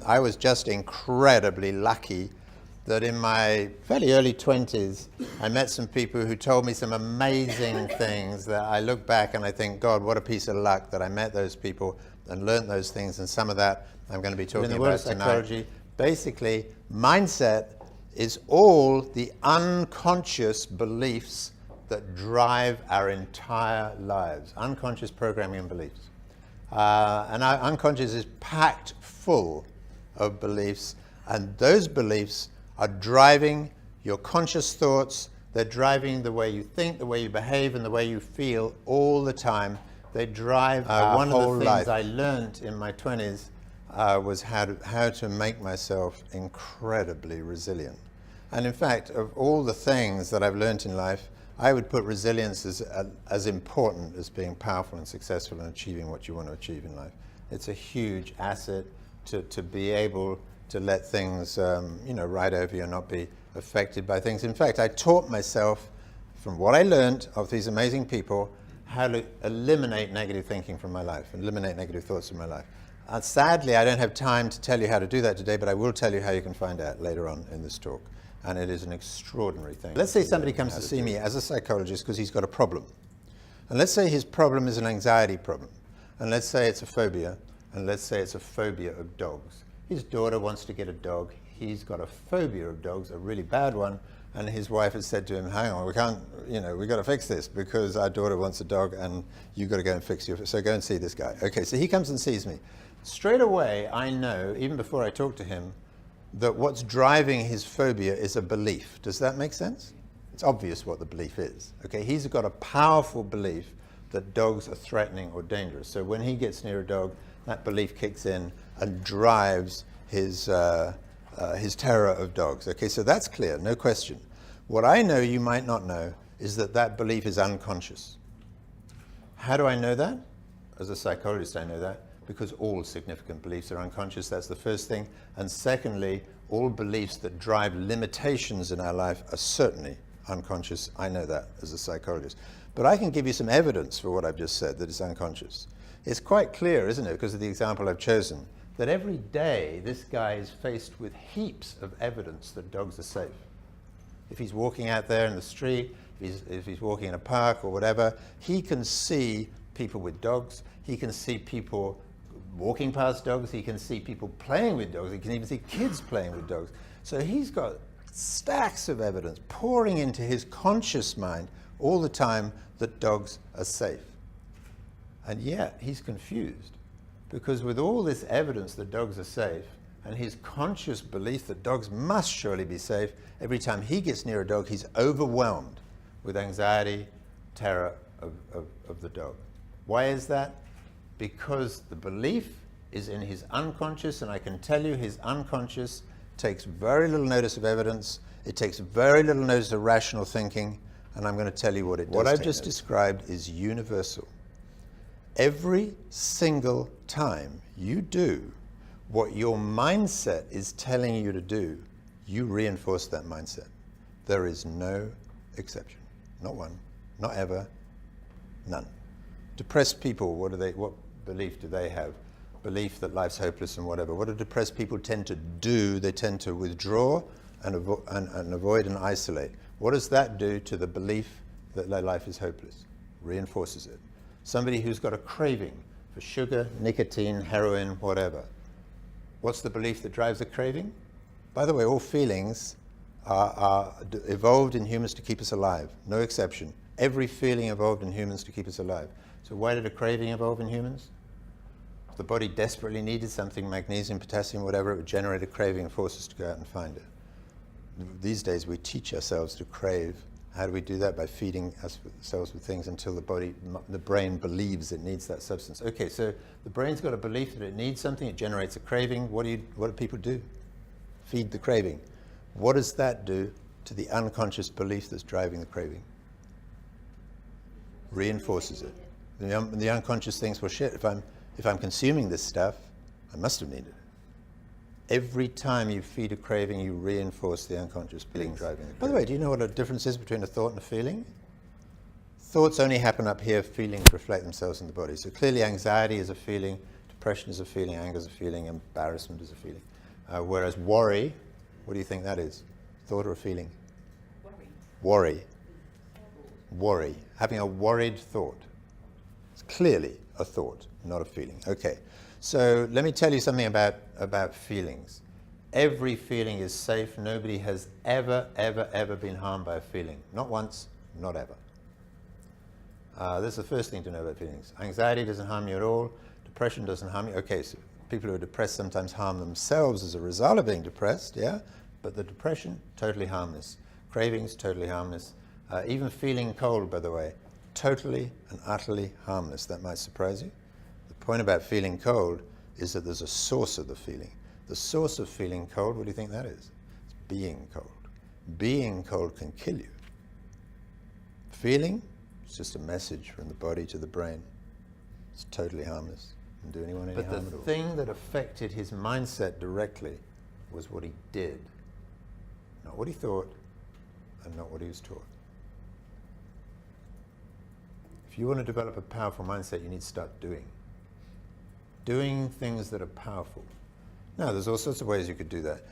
I was just incredibly lucky that in my fairly early 20s, I met some people who told me some amazing things that I look back and I think, God, what a piece of luck that I met those people and learned those things, and some of that I'm going to be talking about tonight. Psychology, basically, mindset is all the unconscious beliefs that drive our entire lives, unconscious programming and beliefs. And our unconscious is packed full of beliefs, and those beliefs are driving your conscious thoughts. They're driving the way you think, the way you behave, and the way you feel all the time. They drive our whole life. One of the things I learned in my 20s was how to make myself incredibly resilient. And in fact, of all the things that I've learned in life, I would put resilience as important as being powerful and successful and achieving what you want to achieve in life. It's a huge asset to be able to let things ride over you and not be affected by things. In fact, I taught myself, from what I learned of these amazing people, how to eliminate negative thinking from my life, eliminate negative thoughts from my life. Sadly, I don't have time to tell you how to do that today, but I will tell you how you can find out later on in this talk. And it is an extraordinary thing. Let's say somebody comes to see me as a psychologist because he's got a problem. And let's say his problem is an anxiety problem. And let's say it's a phobia. And let's say it's a phobia of dogs. His daughter wants to get a dog. He's got a phobia of dogs, a really bad one. And his wife has said to him, hang on, we can't, we've got to fix this because our daughter wants a dog and you've got to go and fix your, so go and see this guy. Okay, so he comes and sees me. Straight away, I know, even before I talk to him, that what's driving his phobia is a belief. Does that make sense? It's obvious what the belief is. Okay, he's got a powerful belief that dogs are threatening or dangerous. So when he gets near a dog, that belief kicks in and drives his terror of dogs. Okay, so that's clear, no question. What I know you might not know is that that belief is unconscious. How do I know that? As a psychologist, I know that because all significant beliefs are unconscious. That's the first thing. And secondly, all beliefs that drive limitations in our life are certainly unconscious. I know that as a psychologist. But I can give you some evidence for what I've just said, that it's unconscious. It's quite clear, isn't it, because of the example I've chosen, that every day this guy is faced with heaps of evidence that dogs are safe. If he's walking out there in the street, if he's walking in a park or whatever, he can see people with dogs. He can see people walking past dogs. He can see people playing with dogs. He can even see kids playing with dogs. So he's got stacks of evidence pouring into his conscious mind all the time that dogs are safe. And yet he's confused because with all this evidence that dogs are safe and his conscious belief that dogs must surely be safe, every time he gets near a dog, he's overwhelmed with anxiety, terror of the dog. Why is that? Because the belief is in his unconscious, and I can tell you his unconscious takes very little notice of evidence. It takes very little notice of rational thinking, and I'm going to tell you what it does. What I've just described is universal. Every single time you do what your mindset is telling you to do, you reinforce that mindset. There is no exception. Not one, not ever, none. Depressed people, what belief do they have? Belief that life's hopeless and whatever. What do depressed people tend to do? They tend to withdraw and avoid and isolate. What does that do to the belief that their life is hopeless? Reinforces it. Somebody who's got a craving for sugar, nicotine, heroin, whatever. What's the belief that drives the craving? By the way, all feelings are evolved in humans to keep us alive. No exception. Every feeling evolved in humans to keep us alive. So why did a craving evolve in humans? If the body desperately needed something, magnesium, potassium, whatever, it would generate a craving and force us to go out and find it. These days we teach ourselves to crave. How do we do that? By feeding ourselves with things until the brain believes it needs that substance. Okay, so the brain's got a belief that it needs something, it generates a craving. What do people do? Feed the craving. What does that do to the unconscious belief that's driving the craving? Reinforces it. The unconscious thinks, well, shit, if I'm consuming this stuff, I must have needed it. Every time you feed a craving, you reinforce the unconscious feeling driving the craving. By the way, do you know what a difference is between a thought and a feeling? Thoughts only happen up here, feelings reflect themselves in the body. So clearly anxiety is a feeling, Depression is a feeling, anger is a feeling, embarrassment is a feeling. Whereas worry, what do you think that is? Thought or a feeling? Worry. Worry. Having a worried thought. It's clearly a thought, not a feeling. Okay, so let me tell you something about feelings. Every feeling is safe. Nobody has ever been harmed by a feeling. Not once, not ever. That's the first thing to know about feelings. Anxiety doesn't harm you at all. Depression doesn't harm you. Okay, so people who are depressed sometimes harm themselves as a result of being depressed, yeah? But the depression, totally harmless. Cravings, totally harmless. Even feeling cold, by the way, totally and utterly harmless. That might surprise you. The point about feeling cold is that there's a source of the feeling. The source of feeling cold, what do you think that is? It's being cold. Being cold can kill you. Feeling, it's just a message from the body to the brain. It's totally harmless. Doesn't do anyone any harm at all. But the thing that affected his mindset directly was what he did. Not what he thought, and not what he was taught. If you want to develop a powerful mindset, you need to start doing. Doing things that are powerful. Now, there's all sorts of ways you could do that.